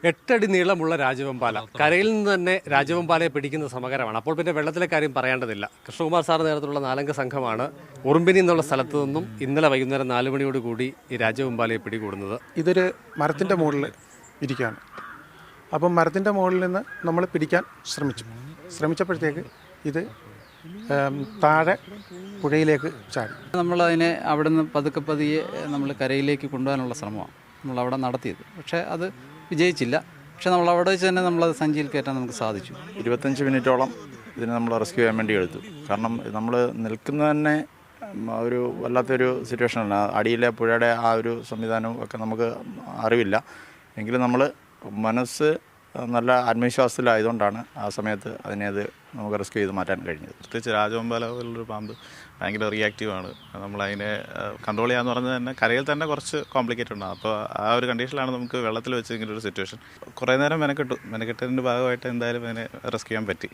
8 അടി നീളമുള്ള രാജവെമ്പാല, കരയിൽ നിന്ന് തന്നെ രാജവെമ്പാലയെ പിടിക്കുന്ന സമകരമാണ്. അപ്പോൾ പിന്നെ വെള്ളത്തിലെ കാര്യം പറയേണ്ടതില്ല. കൃഷ്ണകുമാർ സാർ നേതൃത്വത്തിലുള്ള 4 സംഘമാണ് ഉറുമ്പിനി എന്നുള്ള സ്ഥലത്ത് നിന്നും ഇന്നലെ വൈകുന്നേരം 4 മണിയോട് കൂടി ഈ രാജവെമ്പാലയെ പിടികൂടുന്നത്. ഇതൊരു മരത്തിൻ്റെ മുകളിൽ ഇരിക്കുകയാണ്. അപ്പം മരത്തിൻ്റെ മുകളിൽ നിന്ന് നമ്മൾ പിടിക്കാൻ ശ്രമിച്ചപ്പോഴത്തേക്ക് ഇത് താഴെ പുഴയിലേക്ക് ചാടി. നമ്മളതിനെ അവിടെ നിന്ന് പതിയെ നമ്മൾ കരയിലേക്ക് കൊണ്ടുപോകാനുള്ള ശ്രമമാണ് നമ്മളവിടെ നടത്തിയത്. പക്ഷേ അത് വിജയിച്ചില്ല. പക്ഷേ നമ്മളവിടെ വെച്ച് തന്നെ നമ്മളത് സഞ്ചിയിൽ കയറ്റാൻ നമുക്ക് സാധിച്ചു. 25 മിനിറ്റോളം ഇതിനെ നമ്മൾ റെസ്ക്യൂ ചെയ്യാൻ വേണ്ടി എടുത്തു. കാരണം നമ്മൾ നിൽക്കുന്നത് തന്നെ ഒരു വല്ലാത്തൊരു സിറ്റുവേഷനാണ്. അടിയിലെ പുഴയുടെ ആ ഒരു സംവിധാനവും ഒക്കെ നമുക്ക് അറിവില്ല. എങ്കിലും നമ്മൾ മനസ്സ് നല്ല ആത്മവിശ്വാസത്തിലായതുകൊണ്ടാണ് ആ സമയത്ത് അതിനത് നമുക്ക് റെസ്ക്യൂ ചെയ്ത് മാറ്റാൻ കഴിഞ്ഞത്. പ്രത്യേകിച്ച് രാജവെമ്പാല പോലുള്ളൊരു പാമ്പ് ഭയങ്കര റിയാക്റ്റീവാണ്. നമ്മളതിനെ കൺട്രോൾ ചെയ്യാന്ന് പറഞ്ഞത് തന്നെ കരയിൽ തന്നെ കുറച്ച് കോംപ്ലിക്കേറ്റഡ് ഉണ്ടാകും. അപ്പോൾ ആ ഒരു കണ്ടീഷനിലാണ് നമുക്ക് വെള്ളത്തിൽ വെച്ച് ഇങ്ങനെ ഒരു സിറ്റുവേഷൻ. കുറേ നേരം മെനക്കെട്ടതിൻ്റെ ഭാഗമായിട്ട് എന്തായാലും അതിനെ റെസ്ക്യൂ ചെയ്യാൻ പറ്റി.